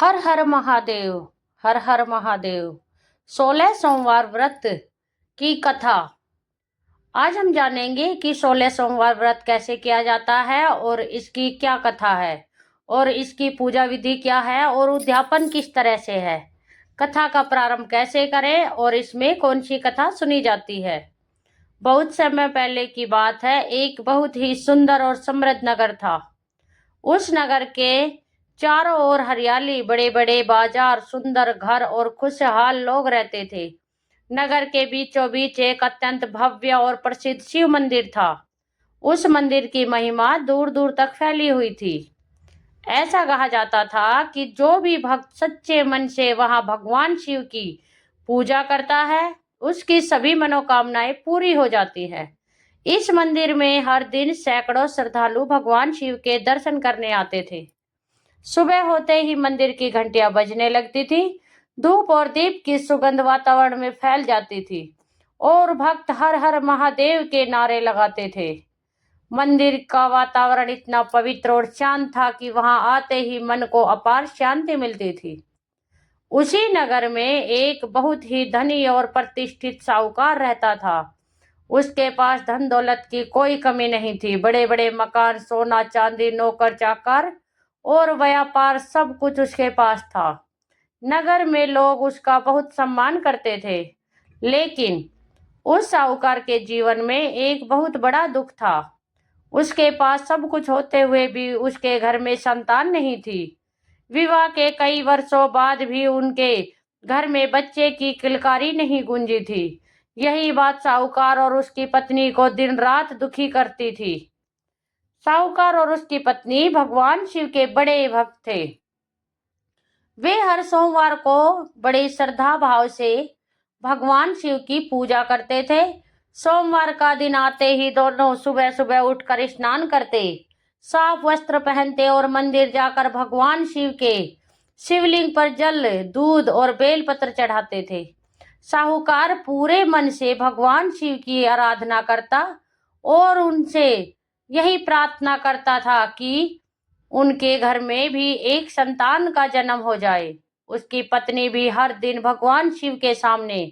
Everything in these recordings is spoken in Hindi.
हर हर महादेव। हर हर महादेव। 16 सोमवार व्रत की कथा। आज हम जानेंगे कि 16 सोमवार व्रत कैसे किया जाता है और इसकी क्या कथा है और इसकी पूजा विधि क्या है और उद्यापन किस तरह से है। कथा का प्रारंभ कैसे करें और इसमें कौन सी कथा सुनी जाती है। बहुत समय पहले की बात है। एक बहुत ही सुंदर और समृद्ध नगर था। उस नगर के चारों ओर हरियाली, बड़े बड़े बाजार, सुंदर घर और खुशहाल लोग रहते थे। नगर के बीचों बीच एक अत्यंत भव्य और प्रसिद्ध शिव मंदिर था। उस मंदिर की महिमा दूर दूर तक फैली हुई थी। ऐसा कहा जाता था कि जो भी भक्त सच्चे मन से वहां भगवान शिव की पूजा करता है, उसकी सभी मनोकामनाएं पूरी हो जाती है। इस मंदिर में हर दिन सैकड़ों श्रद्धालु भगवान शिव के दर्शन करने आते थे। सुबह होते ही मंदिर की घंटियां बजने लगती थी। धूप और दीप की सुगंध वातावरण में फैल जाती थी और भक्त हर हर महादेव के नारे लगाते थे। मंदिर का वातावरण इतना पवित्र और शांत था कि वहां आते ही मन को अपार शांति मिलती थी। उसी नगर में एक बहुत ही धनी और प्रतिष्ठित साहूकार रहता था। उसके पास धन दौलत की कोई कमी नहीं थी। बड़े बड़े मकान, सोना चांदी, नौकर चाकर और व्यापार, सब कुछ उसके पास था। नगर में लोग उसका बहुत सम्मान करते थे। लेकिन उस साहूकार के जीवन में एक बहुत बड़ा दुख था। उसके पास सब कुछ होते हुए भी उसके घर में संतान नहीं थी। विवाह के कई वर्षों बाद भी उनके घर में बच्चे की किलकारी नहीं गूंजी थी। यही बात साहूकार और उसकी पत्नी को दिन रात दुखी करती थी। साहूकार और उसकी पत्नी भगवान शिव के बड़े भक्त थे। वे हर सोमवार को बड़े श्रद्धा भाव से भगवान शिव की पूजा करते थे। सोमवार का दिन आते ही दोनों सुबह सुबह उठकर स्नान करते, साफ वस्त्र पहनते और मंदिर जाकर भगवान शिव के शिवलिंग पर जल, दूध और बेलपत्र चढ़ाते थे। साहूकार पूरे मन से भगवान शिव की आराधना करता और उनसे यही प्रार्थना करता था कि उनके घर में भी एक संतान का जन्म हो जाए। उसकी पत्नी भी हर दिन भगवान शिव के सामने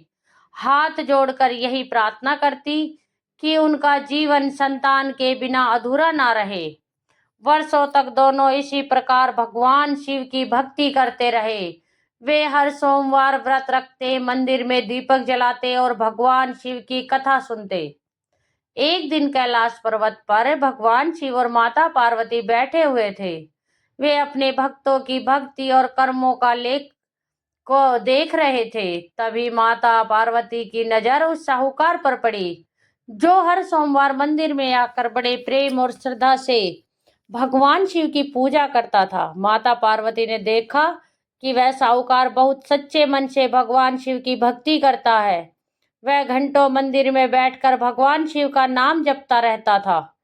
हाथ जोड़कर यही प्रार्थना करती कि उनका जीवन संतान के बिना अधूरा ना रहे। वर्षों तक दोनों इसी प्रकार भगवान शिव की भक्ति करते रहे। वे हर सोमवार व्रत रखते, मंदिर में दीपक जलाते और भगवान शिव की कथा सुनते। एक दिन कैलाश पर्वत पर भगवान शिव और माता पार्वती बैठे हुए थे। वे अपने भक्तों की भक्ति और कर्मों का लेख को देख रहे थे। तभी माता पार्वती की नजर उस साहूकार पर पड़ी, जो हर सोमवार मंदिर में आकर बड़े प्रेम और श्रद्धा से भगवान शिव की पूजा करता था। माता पार्वती ने देखा कि वह साहूकार बहुत सच्चे मन से भगवान शिव की भक्ति करता है। वह घंटों मंदिर में बैठकर भगवान शिव का नाम जपता रहता था।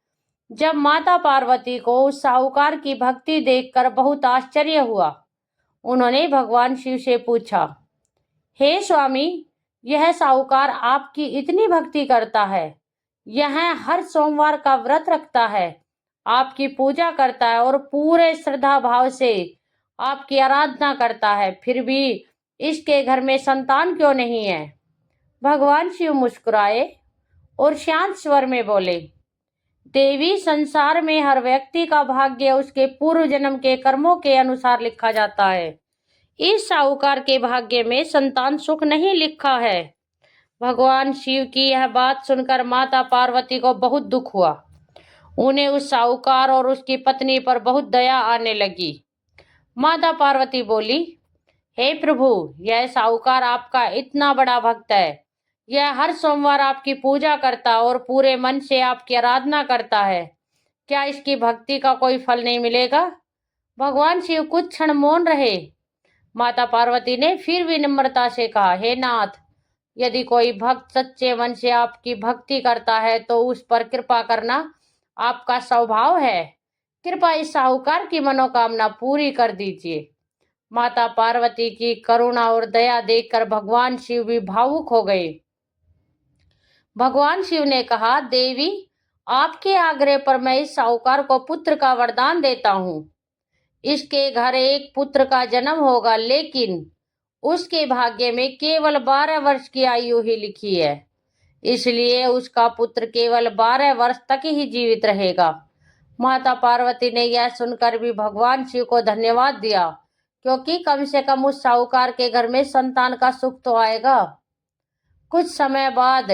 जब माता पार्वती को उस साहूकार की भक्ति देखकर बहुत आश्चर्य हुआ, उन्होंने भगवान शिव से पूछा, हे स्वामी, यह साहूकार आपकी इतनी भक्ति करता है, यह हर सोमवार का व्रत रखता है, आपकी पूजा करता है और पूरे श्रद्धा भाव से आपकी आराधना करता है, फिर भी इसके घर में संतान क्यों नहीं है? भगवान शिव मुस्कुराए और शांत स्वर में बोले, देवी, संसार में हर व्यक्ति का भाग्य उसके पूर्व जन्म के कर्मों के अनुसार लिखा जाता है। इस साहूकार के भाग्य में संतान सुख नहीं लिखा है। भगवान शिव की यह बात सुनकर माता पार्वती को बहुत दुख हुआ। उन्हें उस साहूकार और उसकी पत्नी पर बहुत दया आने लगी। माता पार्वती बोली, हे प्रभु, यह साहूकार आपका इतना बड़ा भक्त है। यह हर सोमवार आपकी पूजा करता और पूरे मन से आपकी आराधना करता है। क्या इसकी भक्ति का कोई फल नहीं मिलेगा? भगवान शिव कुछ क्षण मौन रहे। माता पार्वती ने फिर विनम्रता से कहा, हे नाथ, यदि कोई भक्त सच्चे मन से आपकी भक्ति करता है तो उस पर कृपा करना आपका स्वभाव है। कृपया इस साहूकार की मनोकामना पूरी कर दीजिए। माता पार्वती की करुणा और दया देखकर भगवान शिव भी भावुक हो गए। भगवान शिव ने कहा, देवी, आपके आग्रह पर मैं इस साहूकार को पुत्र का वरदान देता हूँ। इसके घर एक पुत्र का जन्म होगा, लेकिन उसके भाग्य में केवल 12 वर्ष की आयु ही लिखी है, इसलिए उसका पुत्र केवल 12 वर्ष तक ही जीवित रहेगा। माता पार्वती ने यह सुनकर भी भगवान शिव को धन्यवाद दिया, क्योंकि कम से कम उस साहूकार के घर में संतान का सुख तो आएगा। कुछ समय बाद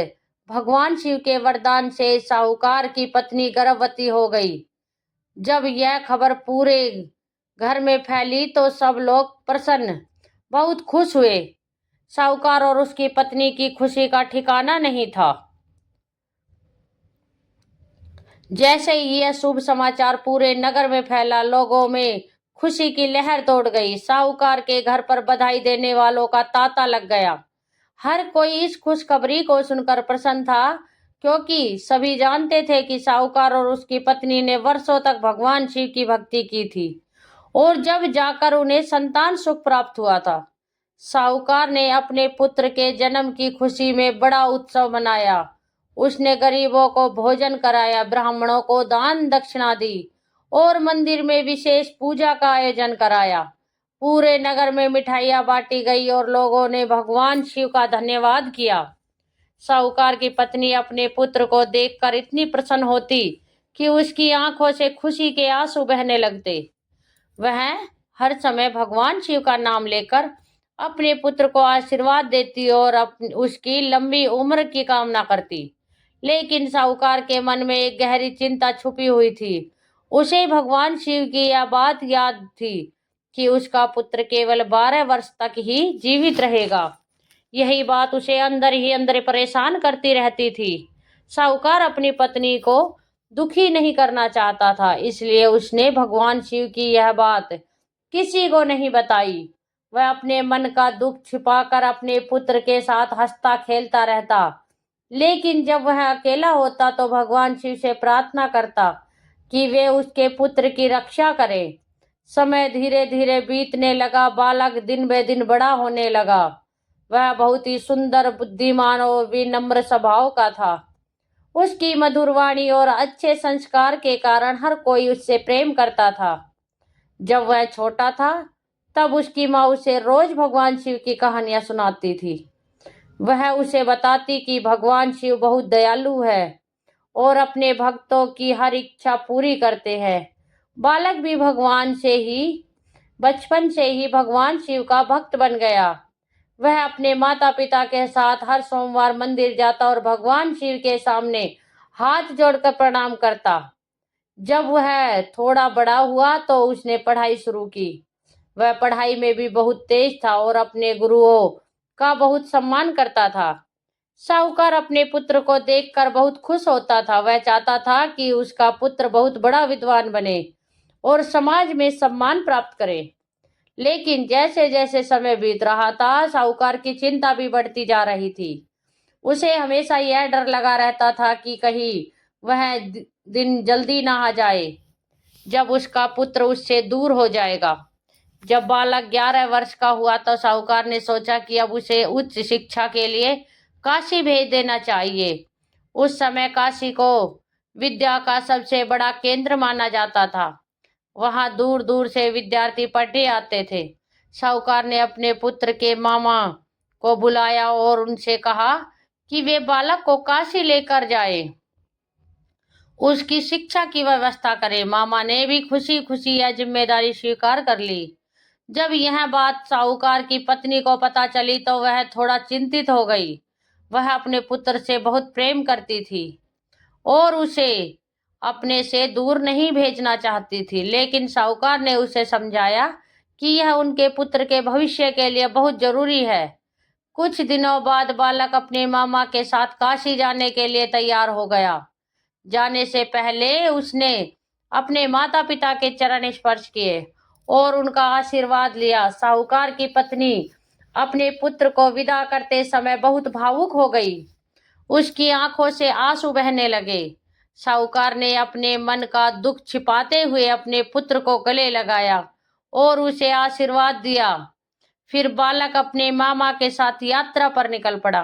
भगवान शिव के वरदान से साहूकार की पत्नी गर्भवती हो गई। जब यह खबर पूरे घर में फैली तो सब लोग प्रसन्न, बहुत खुश हुए। साहूकार और उसकी पत्नी की खुशी का ठिकाना नहीं था। जैसे ही यह शुभ समाचार पूरे नगर में फैला, लोगों में खुशी की लहर दौड़ गई। साहूकार के घर पर बधाई देने वालों का तांता लग गया। हर कोई इस खुशखबरी को सुनकर प्रसन्न था, क्योंकि सभी जानते थे कि साहूकार और उसकी पत्नी ने वर्षों तक भगवान शिव की भक्ति की थी और जब जाकर उन्हें संतान सुख प्राप्त हुआ था। साहूकार ने अपने पुत्र के जन्म की खुशी में बड़ा उत्सव मनाया। उसने गरीबों को भोजन कराया, ब्राह्मणों को दान दक्षिणा दी और मंदिर में विशेष पूजा का आयोजन कराया। पूरे नगर में मिठाइयां बांटी गई और लोगों ने भगवान शिव का धन्यवाद किया। साहूकार की पत्नी अपने पुत्र को देखकर इतनी प्रसन्न होती कि उसकी आंखों से खुशी के आंसू बहने लगते। वह हर समय भगवान शिव का नाम लेकर अपने पुत्र को आशीर्वाद देती और उसकी लंबी उम्र की कामना करती। लेकिन साहूकार के मन में एक गहरी चिंता छुपी हुई थी। उसे भगवान शिव की यह बात याद थी कि उसका पुत्र केवल 12 वर्ष तक ही जीवित रहेगा। यही बात उसे अंदर ही अंदर परेशान करती रहती थी। साहूकार अपनी पत्नी को दुखी नहीं करना चाहता था, इसलिए उसने भगवान शिव की यह बात किसी को नहीं बताई। वह अपने मन का दुख छिपाकर अपने पुत्र के साथ हंसता खेलता रहता, लेकिन जब वह अकेला होता तो भगवान शिव से प्रार्थना करता कि वे उसके पुत्र की रक्षा करें। समय धीरे धीरे बीतने लगा। बालक दिन ब दिन बड़ा होने लगा। वह बहुत ही सुंदर, बुद्धिमान और विनम्र स्वभाव का था। उसकी मधुर वाणी और अच्छे संस्कार के कारण हर कोई उससे प्रेम करता था। जब वह छोटा था तब उसकी माँ उसे रोज भगवान शिव की कहानियां सुनाती थी। वह उसे बताती कि भगवान शिव बहुत दयालु है और अपने भक्तों की हर इच्छा पूरी करते हैं। बालक भी बचपन से ही भगवान शिव का भक्त बन गया। वह अपने माता पिता के साथ हर सोमवार मंदिर जाता और भगवान शिव के सामने हाथ जोड़कर प्रणाम करता। जब वह थोड़ा बड़ा हुआ तो उसने पढ़ाई शुरू की। वह पढ़ाई में भी बहुत तेज था और अपने गुरुओं का बहुत सम्मान करता था। साहूकार अपने पुत्र को देखकर बहुत खुश होता था। वह चाहता था कि उसका पुत्र बहुत बड़ा विद्वान बने और समाज में सम्मान प्राप्त करे। लेकिन जैसे जैसे समय बीत रहा था, साहूकार की चिंता भी बढ़ती जा रही थी। उसे हमेशा यह डर लगा रहता था कि कहीं वह दिन जल्दी ना आ जाए जब उसका पुत्र उससे दूर हो जाएगा। जब बालक 11 वर्ष का हुआ तो साहूकार ने सोचा कि अब उसे उच्च शिक्षा के लिए काशी भेज देना चाहिए। उस समय काशी को विद्या का सबसे बड़ा केंद्र माना जाता था। वहां दूर दूर से विद्यार्थी पढ़ने आते थे। साहूकार ने अपने पुत्र के मामा को बुलाया और उनसे कहा कि वे बालक को काशी लेकर जाए, उसकी शिक्षा की व्यवस्था करें। मामा ने भी खुशी खुशी यह जिम्मेदारी स्वीकार कर ली। जब यह बात साहूकार की पत्नी को पता चली तो वह थोड़ा चिंतित हो गई। वह अपने पुत्र से बहुत प्रेम करती थी और उसे अपने से दूर नहीं भेजना चाहती थी, लेकिन साहूकार ने उसे समझाया कि यह उनके पुत्र के भविष्य के लिए बहुत जरूरी है। कुछ दिनों बाद बालक अपने मामा के साथ काशी जाने के लिए तैयार हो गया। जाने से पहले उसने अपने माता पिता के चरण स्पर्श किए और उनका आशीर्वाद लिया। साहूकार की पत्नी अपने पुत्र को विदा करते समय बहुत भावुक हो गई। उसकी आंखों से आंसू बहने लगे। साहूकार ने अपने मन का दुख छिपाते हुए अपने पुत्र को गले लगाया और उसे आशीर्वाद दिया। फिर बालक अपने मामा के साथ यात्रा पर निकल पड़ा।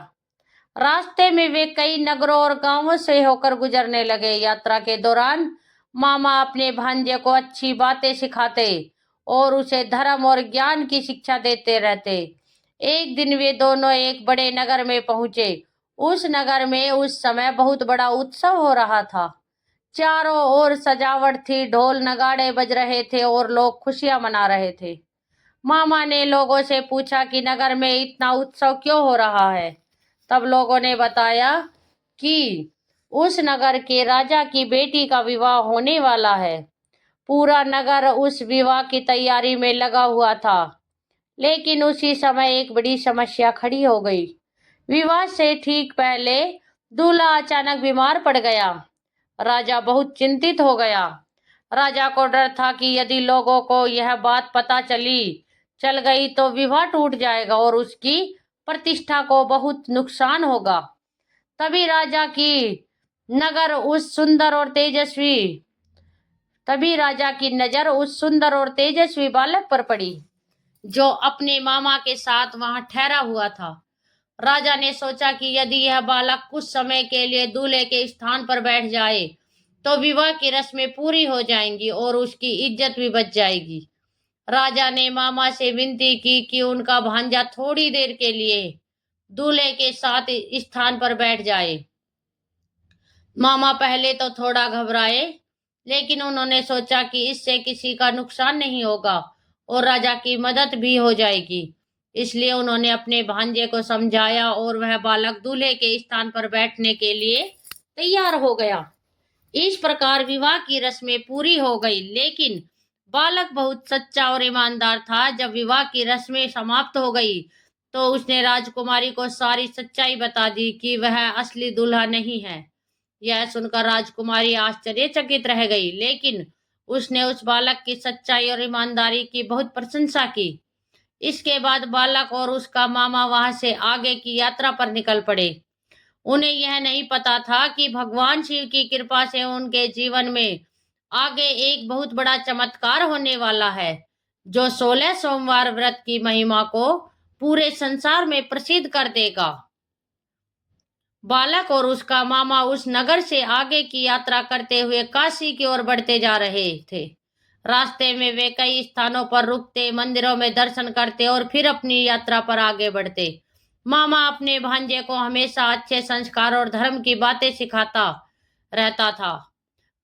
रास्ते में वे कई नगरों और गांवों से होकर गुजरने लगे। यात्रा के दौरान मामा अपने भांजे को अच्छी बातें सिखाते और उसे धर्म और ज्ञान की शिक्षा देते रहते। एक दिन वे दोनों एक बड़े नगर में पहुंचे। उस नगर में उस समय बहुत बड़ा उत्सव हो रहा था। चारों ओर सजावट थी, ढोल नगाड़े बज रहे थे और लोग खुशियां मना रहे थे। मामा ने लोगों से पूछा कि नगर में इतना उत्सव क्यों हो रहा है। तब लोगों ने बताया कि उस नगर के राजा की बेटी का विवाह होने वाला है। पूरा नगर उस विवाह की तैयारी में लगा हुआ था। लेकिन उसी समय एक बड़ी समस्या खड़ी हो गई। विवाह से ठीक पहले दूल्हा अचानक बीमार पड़ गया। राजा बहुत चिंतित हो गया। राजा को डर था कि यदि लोगों को यह बात पता चल गई तो विवाह टूट जाएगा और उसकी प्रतिष्ठा को बहुत नुकसान होगा। तभी नगर उस सुंदर और तेजस्वी तभी राजा की नजर उस सुंदर और तेजस्वी बालक पर पड़ी, जो अपने मामा के साथ वहां ठहरा हुआ था। राजा ने सोचा कि यदि यह बालक कुछ समय के लिए दूल्हे के स्थान पर बैठ जाए तो विवाह की रस्में पूरी हो जाएंगी और उसकी इज्जत भी बच जाएगी। राजा ने मामा से विनती की कि उनका भांजा थोड़ी देर के लिए दूल्हे के साथ स्थान पर बैठ जाए। मामा पहले तो थोड़ा घबराए, लेकिन उन्होंने सोचा कि इससे किसी का नुकसान नहीं होगा और राजा की मदद भी हो जाएगी। इसलिए उन्होंने अपने भांजे को समझाया और वह बालक दूल्हे के स्थान पर बैठने के लिए तैयार हो गया। इस प्रकार विवाह की रस्में पूरी हो गई, लेकिन बालक बहुत सच्चा और ईमानदार था। जब विवाह की रस्में समाप्त हो गई तो उसने राजकुमारी को सारी सच्चाई बता दी कि वह असली दूल्हा नहीं है। यह सुनकर राजकुमारी आश्चर्यचकित रह गई, लेकिन उसने उस बालक की सच्चाई और ईमानदारी की बहुत प्रशंसा की। इसके बाद बालक और उसका मामा वहां से आगे की यात्रा पर निकल पड़े। उन्हें यह नहीं पता था कि भगवान शिव की कृपा से उनके जीवन में आगे एक बहुत बड़ा चमत्कार होने वाला है, जो 16 सोमवार व्रत की महिमा को पूरे संसार में प्रसिद्ध कर देगा। बालक और उसका मामा उस नगर से आगे की यात्रा करते हुए काशी की ओर बढ़ते जा रहे थे। रास्ते में वे कई स्थानों पर रुकते, मंदिरों में दर्शन करते और फिर अपनी यात्रा पर आगे बढ़ते। मामा अपने भांजे को हमेशा अच्छे संस्कार और धर्म की बातें सिखाता रहता था।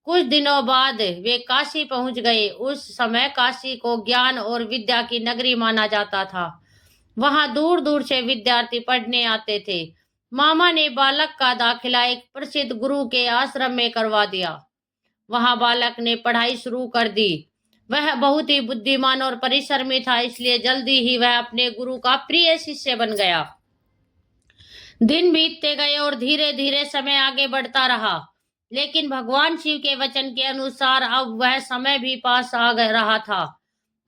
कुछ दिनों बाद वे काशी पहुंच गए। उस समय काशी को ज्ञान और विद्या की नगरी माना जाता था। वहां दूर दूर से विद्यार्थी पढ़ने आते थे। मामा ने बालक का दाखिला एक प्रसिद्ध गुरु के आश्रम में करवा दिया। वहां बालक ने पढ़ाई शुरू कर दी। वह बहुत ही बुद्धिमान और परिश्रमी था, इसलिए जल्दी ही वह अपने गुरु का प्रिय शिष्य बन गया। दिन बीतते गए और धीरे धीरे समय आगे बढ़ता रहा, लेकिन भगवान शिव के वचन के अनुसार अब वह समय भी पास रहा था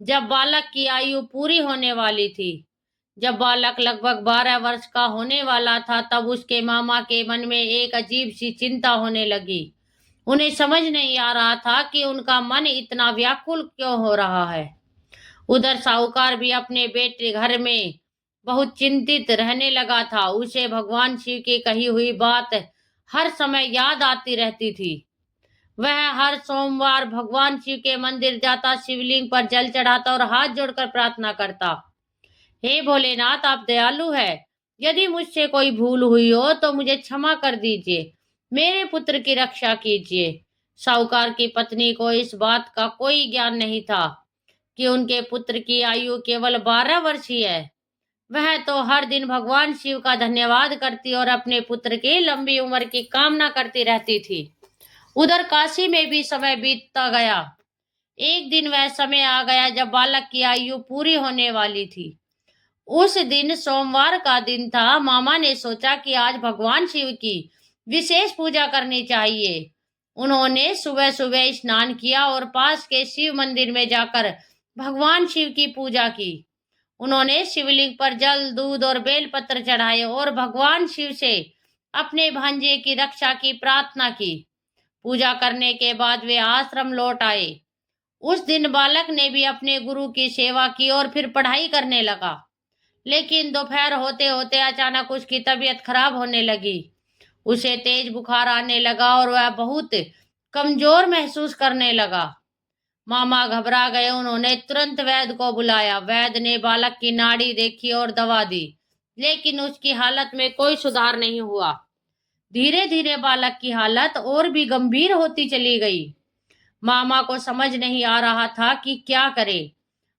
जब बालक की आयु पूरी होने वाली थी। जब बालक लगभग 12 वर्ष का होने वाला था, तब उसके मामा के मन में एक अजीब सी चिंता होने लगी। उन्हें समझ नहीं आ रहा था कि उनका मन इतना व्याकुल क्यों हो रहा है। उधर साहूकार भी अपने बेटे घर में बहुत चिंतित रहने लगा था। उसे भगवान शिव की कही हुई बात हर समय याद आती रहती थी। वह हर सोमवार भगवान शिव के मंदिर जाता, शिवलिंग पर जल चढ़ाता और हाथ जोड़कर प्रार्थना करता। हे भोलेनाथ, आप दयालु है। यदि मुझसे कोई भूल हुई हो तो मुझे क्षमा कर दीजिए। मेरे पुत्र की रक्षा कीजिए। साहूकार की पत्नी को इस बात का कोई ज्ञान नहीं था कि उनके पुत्र की आयु केवल 12 वर्ष ही है। वह तो हर दिन भगवान शिव का धन्यवाद करती और अपने पुत्र की लंबी उम्र की कामना करती रहती थी। उधर काशी में भी समय बीतता गया। एक दिन वह समय आ गया जब बालक की आयु पूरी होने वाली थी। उस दिन सोमवार का दिन था। मामा ने सोचा कि आज भगवान शिव की विशेष पूजा करनी चाहिए। उन्होंने सुबह सुबह स्नान किया और पास के शिव मंदिर में जाकर भगवान शिव की पूजा की। उन्होंने शिवलिंग पर जल, दूध और बेलपत्र चढ़ाए और भगवान शिव से अपने भांजे की रक्षा की प्रार्थना की। पूजा करने के बाद वे आश्रम लौट आए। उस दिन बालक ने भी अपने गुरु की सेवा की और फिर पढ़ाई करने लगा। लेकिन दोपहर होते होते अचानक उसकी तबीयत खराब होने लगी। उसे तेज बुखार आने लगा और वह बहुत कमजोर महसूस करने लगा। मामा घबरा गए। उन्होंने तुरंत वैद्य को बुलाया। वैद्य ने बालक की नाड़ी देखी और दवा दी, लेकिन उसकी हालत में कोई सुधार नहीं हुआ। धीरे धीरे बालक की हालत और भी गंभीर होती चली गई। मामा को समझ नहीं आ रहा था कि क्या करे।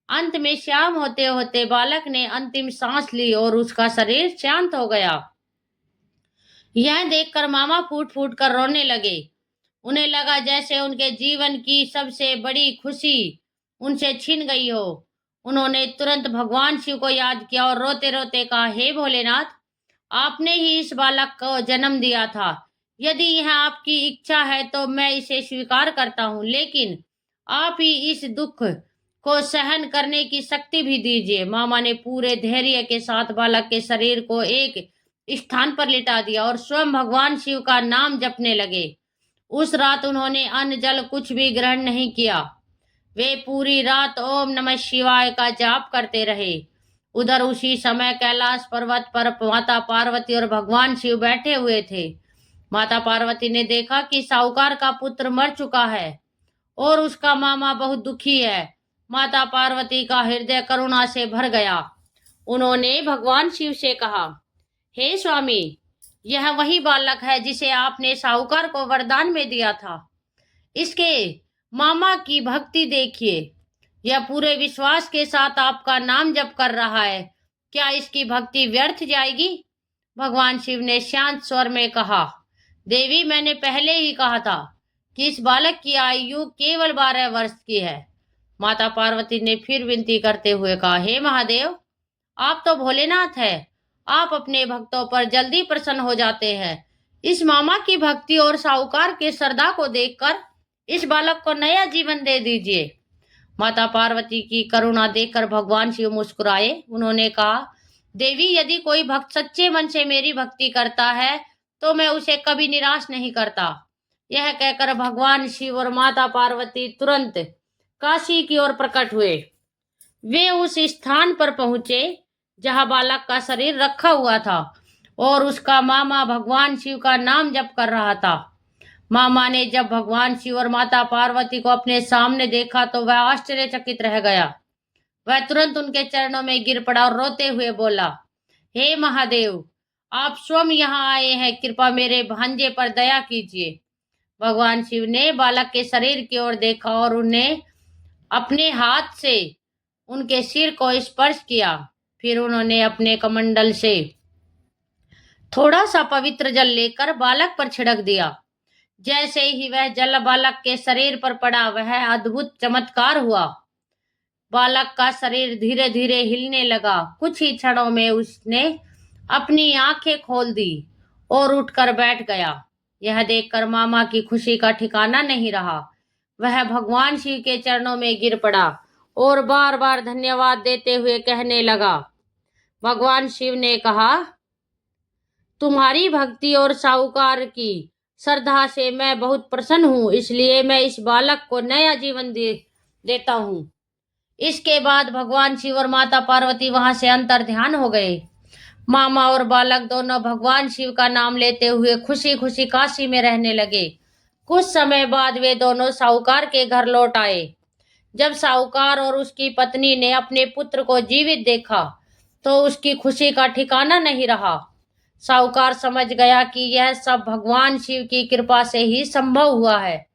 अंत में शाम होते होते बालक ने अंतिम सांस ली और उसका शरीर शांत हो गया। यह देखकर मामा फूट फूट कर रोने लगे। उन्हें लगा जैसे उनके जीवन की सबसे बड़ी खुशी उनसे छिन गई हो। उन्होंने तुरंत भगवान शिव को याद किया और रोते रोते कहा, हे भोलेनाथ, आपने ही इस बालक को जन्म दिया था। यदि यह आपकी इच्छा है तो मैं इसे स्वीकार करता हूँ, लेकिन आप ही इस दुख को सहन करने की शक्ति भी दीजिए। मामा ने पूरे धैर्य के साथ बालक के शरीर को एक स्थान पर लिटा दिया और स्वयं भगवान शिव का नाम जपने लगे। उस रात उन्होंने अन्न जल कुछ भी ग्रहण नहीं किया। वे पूरी रात ओम नमः शिवाय का जाप करते रहे। उधर उसी समय कैलाश पर्वत पर माता पार्वती और भगवान शिव बैठे हुए थे। माता पार्वती ने देखा कि साहूकार का पुत्र मर चुका है और उसका मामा बहुत दुखी है। माता पार्वती का हृदय करुणा से भर गया। उन्होंने भगवान शिव से कहा, हे स्वामी, यह वही बालक है जिसे आपने साहूकार को वरदान में दिया था। इसके मामा की भक्ति देखिए। यह पूरे विश्वास के साथ आपका नाम जप कर रहा है। क्या इसकी भक्ति व्यर्थ जाएगी? भगवान शिव ने शांत स्वर में कहा, देवी, मैंने पहले ही कहा था कि इस बालक की आयु केवल 12 वर्ष की है। माता पार्वती ने फिर विनती करते हुए कहा, हे महादेव, आप तो भोलेनाथ है। आप अपने भक्तों पर जल्दी प्रसन्न हो जाते हैं। इस मामा की भक्ति और साहूकार के श्रद्धा को देखकर इस बालक को नया जीवन दे दीजिए। माता पार्वती की करुणा देखकर भगवान शिव मुस्कुराए। उन्होंने कहा, देवी, यदि कोई भक्त सच्चे मन से मेरी भक्ति करता है तो मैं उसे कभी निराश नहीं करता। यह कहकर भगवान शिव और माता पार्वती तुरंत काशी की ओर प्रकट हुए। वे उस स्थान पर पहुंचे जहां बालक का शरीर रखा हुआ था और उसका मामा भगवान शिव का नाम जप कर रहा था। मामा ने जब भगवान शिव और माता पार्वती को अपने सामने देखा तो वह आश्चर्यचकित रह गया। वह तुरंत उनके चरणों में गिर पड़ा और रोते हुए बोला, हे महादेव, आप स्वयं यहाँ आए हैं, कृपा मेरे भांजे पर दया कीजिए। भगवान शिव ने बालक के शरीर की ओर देखा और उन्हें अपने हाथ से उनके सिर को स्पर्श किया। फिर उन्होंने अपने कमंडल से थोड़ा सा पवित्र जल लेकर बालक पर छिड़क दिया। जैसे ही वह जल बालक के शरीर पर पड़ा, वह अद्भुत चमत्कार हुआ। बालक का शरीर धीरे धीरे हिलने लगा। कुछ ही क्षणों में उसने अपनी आंखें खोल दी और उठकर बैठ गया। यह देखकर मामा की खुशी का ठिकाना नहीं रहा। वह भगवान शिव के चरणों में गिर पड़ा और बार बार धन्यवाद देते हुए कहने लगा। भगवान शिव ने कहा, तुम्हारी भक्ति और साहूकार की श्रद्धा से मैं बहुत प्रसन्न हूँ, इसलिए मैं इस बालक को नया जीवन देता हूँ। इसके बाद भगवान शिव और माता पार्वती वहां से अंतर ध्यान हो गए। मामा और बालक दोनों भगवान शिव का नाम लेते हुए खुशी खुशी काशी में रहने लगे। कुछ समय बाद वे दोनों साहूकार के घर लौट आए। जब साहूकार और उसकी पत्नी ने अपने पुत्र को जीवित देखा तो उसकी खुशी का ठिकाना नहीं रहा। साहूकार समझ गया कि यह सब भगवान शिव की कृपा से ही संभव हुआ है।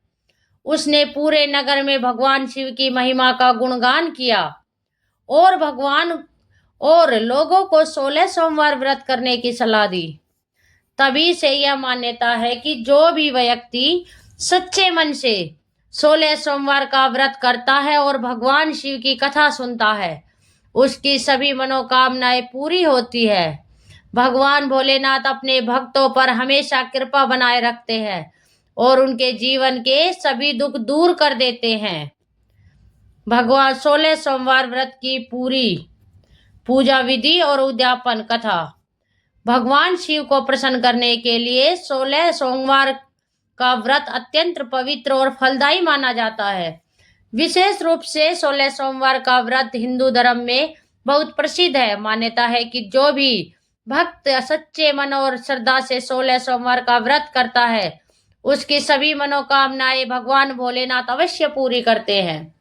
उसने पूरे नगर में भगवान शिव की महिमा का गुणगान किया और भगवान और लोगों को 16 सोमवार व्रत करने की सलाह दी। तभी से यह मान्यता है कि जो भी व्यक्ति सच्चे मन से 16 सोमवार का व्रत करता है और भगवान शिव की कथा सुनता है, उसकी सभी मनोकामनाएं पूरी होती है। भगवान भोलेनाथ अपने भक्तों पर हमेशा कृपा बनाए रखते हैं और उनके जीवन के सभी दुख दूर कर देते हैं। भगवान 16 सोमवार व्रत की पूरी पूजा विधि और उद्यापन कथा। भगवान शिव को प्रसन्न करने के लिए 16 सोमवार का व्रत अत्यंत पवित्र और फलदायी माना जाता है। विशेष रूप से 16 सोमवार का व्रत हिंदू धर्म में बहुत प्रसिद्ध है। मान्यता है कि जो भी भक्त सच्चे मन और श्रद्धा से 16 सोमवार का व्रत करता है, उसकी सभी मनोकामनाएं भगवान भोलेनाथ अवश्य पूरी करते हैं।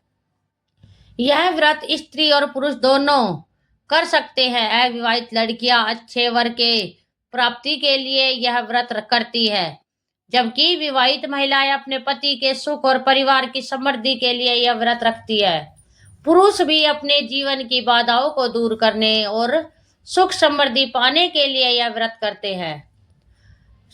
यह व्रत स्त्री और पुरुष दोनों कर सकते हैं। अविवाहित लड़कियां अच्छे वर के प्राप्ति के लिए यह व्रत करती है, जबकि विवाहित महिलाएं अपने पति के सुख और परिवार की समृद्धि के लिए यह व्रत रखती है। पुरुष भी अपने जीवन की बाधाओं को दूर करने और सुख समृद्धि पाने के लिए यह व्रत करते हैं।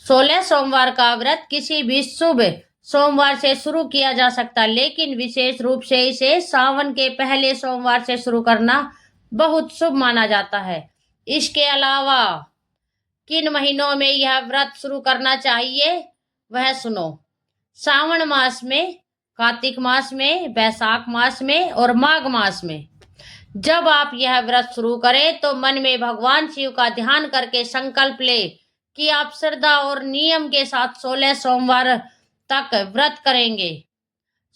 16 सोमवार का व्रत किसी भी शुभ सोमवार से शुरू किया जा सकता है, लेकिन विशेष रूप से इसे सावन के पहले सोमवार से शुरू करना बहुत शुभ माना जाता है। इसके अलावा किन महीनों में यह व्रत शुरू करना चाहिए वह सुनो। सावन मास में, कार्तिक मास में, बैसाख मास में और माघ मास में। जब आप यह व्रत शुरू करें तो मन में भगवान शिव का ध्यान करके संकल्प ले कि आप श्रद्धा और नियम के साथ 16 सोमवार तक व्रत करेंगे।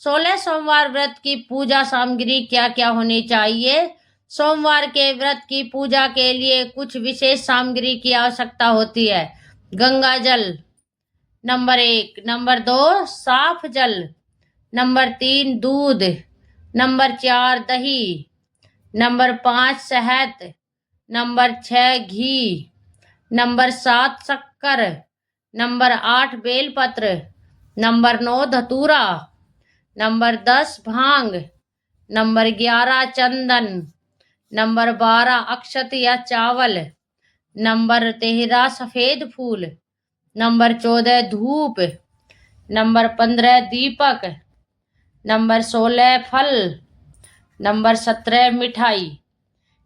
16 सोमवार व्रत की पूजा सामग्री क्या क्या होनी चाहिए? सोमवार के व्रत की पूजा के लिए कुछ विशेष सामग्री की आवश्यकता होती है। गंगा जल नंबर 1, नंबर 2 साफ जल, नंबर 3 दूध, नंबर 4 दही, नंबर 5 शहद, नंबर 6 घी, नंबर 7 शक्कर, नंबर 8 बेलपत्र, नंबर 9 धतूरा, नंबर 10 भांग, नंबर 11 चंदन, नंबर 12 अक्षत या चावल, नंबर 13 सफेद फूल, नंबर 14 धूप, नंबर 15 दीपक, नंबर 16 फल, नंबर 17 मिठाई।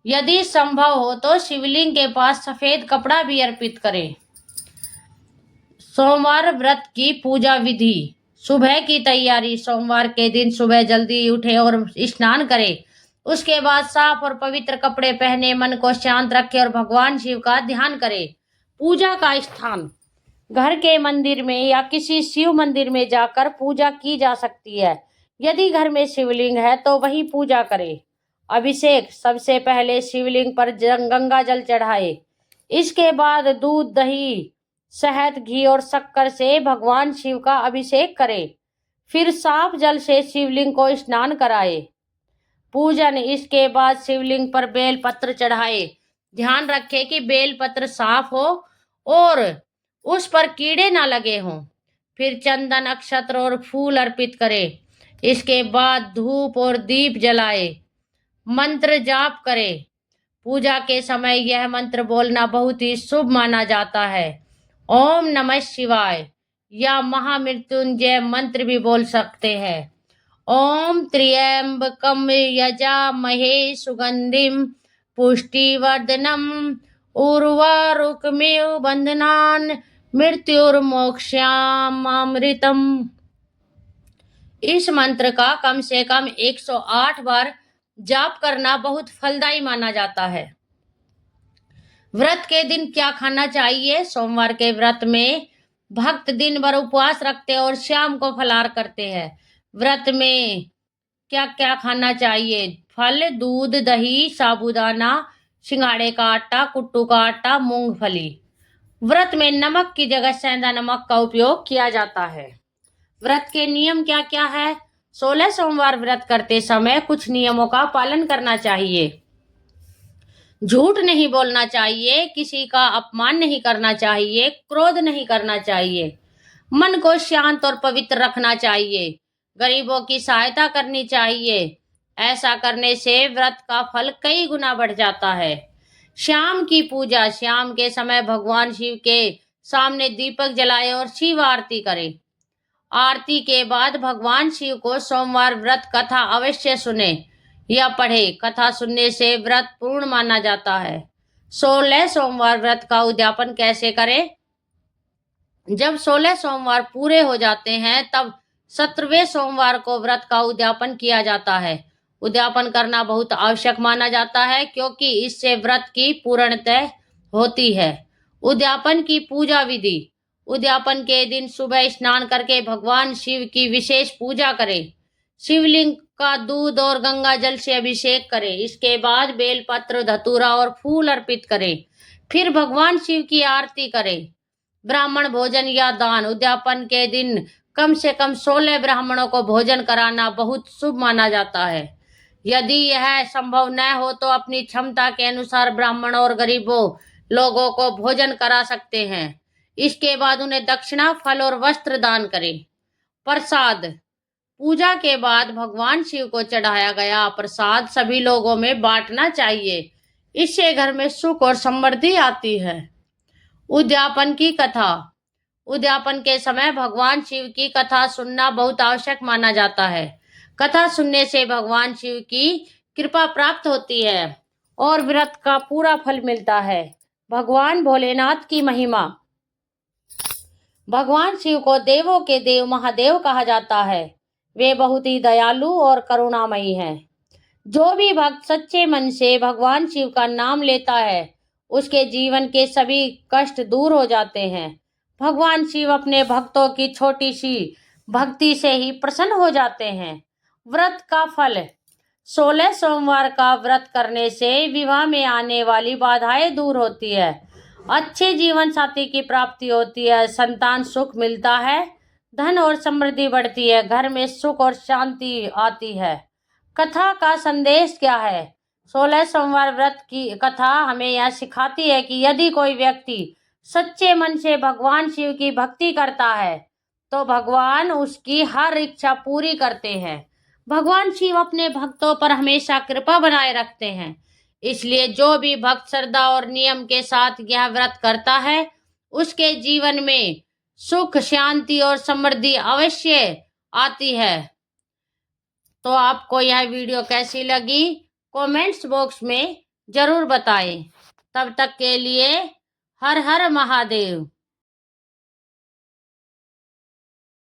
यदि संभव हो तो शिवलिंग के पास सफेद कपड़ा भी अर्पित करें। सोमवार व्रत की पूजा विधि। सुबह की तैयारी। सोमवार के दिन सुबह जल्दी उठे और स्नान करें। उसके बाद साफ और पवित्र कपड़े पहने, मन को शांत रखें और भगवान शिव का ध्यान करें। पूजा का स्थान। घर के मंदिर में या किसी शिव मंदिर में जाकर पूजा की जा सकती है। यदि घर में शिवलिंग है तो वही पूजा करें। अभिषेक। सबसे पहले शिवलिंग पर गंगा जल चढ़ाए। इसके बाद दूध, दही, शहद, घी और शक्कर से भगवान शिव का अभिषेक करें। फिर साफ जल से शिवलिंग को स्नान कराए। पूजन। इसके बाद शिवलिंग पर बेल पत्र चढ़ाए। ध्यान रखें कि बेल पत्र साफ हो और उस पर कीड़े ना लगे हों। फिर चंदन, अक्षत्र और फूल अर्पित करें। इसके बाद धूप और दीप जलाए। मंत्र जाप करें। पूजा के समय यह मंत्र बोलना बहुत ही शुभ माना जाता है। ओम नमः शिवाय या महामृत्युंजय मंत्र भी बोल सकते हैं। ओम त्र्यंबकम यजामहे सुगंधिम पुष्टिवर्धनम उर्वारुकमेव बंधनान् मृत्युर्मोक्षामृतम। इस मंत्र का कम से कम 108 बार जाप करना बहुत फलदायी माना जाता है। व्रत के दिन क्या खाना चाहिए? सोमवार के व्रत में भक्त दिन भर उपवास रखते हैं और शाम को फलाहार करते हैं। व्रत में क्या क्या खाना चाहिए? फल, दूध, दही, साबूदाना, सिंघाड़े का आटा, कुट्टू का आटा, मूंगफली। व्रत में नमक की जगह सेंधा नमक का उपयोग किया जाता है। व्रत के नियम क्या क्या है? 16 सोमवार व्रत करते समय कुछ नियमों का पालन करना चाहिए। झूठ नहीं बोलना चाहिए, किसी का अपमान नहीं करना चाहिए, क्रोध नहीं करना चाहिए, मन को शांत और पवित्र रखना चाहिए, गरीबों की सहायता करनी चाहिए। ऐसा करने से व्रत का फल कई गुना बढ़ जाता है। शाम की पूजा। शाम के समय भगवान शिव के सामने दीपक जलाए और शिव आरती करें। आरती के बाद भगवान शिव को सोमवार व्रत कथा अवश्य सुने या पढ़े। कथा सुनने से व्रत पूर्ण माना जाता है। 16 सोमवार व्रत का उद्यापन कैसे करें? जब 16 सोमवार पूरे हो जाते हैं तब 17वें सोमवार को व्रत का उद्यापन किया जाता है। उद्यापन करना बहुत आवश्यक माना जाता है क्योंकि इससे व्रत की पूर्णता होती है। उद्यापन की पूजा विधि। उद्यापन के दिन सुबह स्नान करके भगवान शिव की विशेष पूजा करें। शिवलिंग का दूध और गंगा जल से अभिषेक करें। इसके बाद बेलपत्र, धतूरा और फूल अर्पित करें। फिर भगवान शिव की आरती करें। ब्राह्मण भोजन या दान। उद्यापन के दिन कम से कम 16 ब्राह्मणों को भोजन कराना बहुत शुभ माना जाता है। यदि यह संभव न हो तो अपनी क्षमता के अनुसार ब्राह्मण और गरीबों लोगों को भोजन करा सकते हैं। इसके बाद उन्हें दक्षिणा, फल और वस्त्र दान करें। प्रसाद। पूजा के बाद भगवान शिव को चढ़ाया गया प्रसाद सभी लोगों में बांटना चाहिए। इससे घर में सुख और समृद्धि आती है। उद्यापन की कथा। उद्यापन के समय भगवान शिव की कथा सुनना बहुत आवश्यक माना जाता है। कथा सुनने से भगवान शिव की कृपा प्राप्त होती है और व्रत का पूरा फल मिलता है। भगवान भोलेनाथ की महिमा। भगवान शिव को देवों के देव महादेव कहा जाता है। वे बहुत ही दयालु और करुणामयी हैं। जो भी भक्त सच्चे मन से भगवान शिव का नाम लेता है उसके जीवन के सभी कष्ट दूर हो जाते हैं। भगवान शिव अपने भक्तों की छोटी सी भक्ति से ही प्रसन्न हो जाते हैं। व्रत का फल। 16 सोमवार का व्रत करने से विवाह में आने वाली बाधाएं दूर होती है, अच्छे जीवन साथी की प्राप्ति होती है, संतान सुख मिलता है, धन और समृद्धि बढ़ती है, घर में सुख और शांति आती है। कथा का संदेश क्या है? 16 सोमवार व्रत की कथा हमें यह सिखाती है कि यदि कोई व्यक्ति सच्चे मन से भगवान शिव की भक्ति करता है तो भगवान उसकी हर इच्छा पूरी करते हैं। भगवान शिव अपने भक्तों पर हमेशा कृपा बनाए रखते हैं। इसलिए जो भी भक्त श्रद्धा और नियम के साथ यह व्रत करता है उसके जीवन में सुख, शांति और समृद्धि अवश्य आती है। तो आपको यह वीडियो कैसी लगी कमेंट्स बॉक्स में जरूर बताएं। तब तक के लिए हर हर महादेव।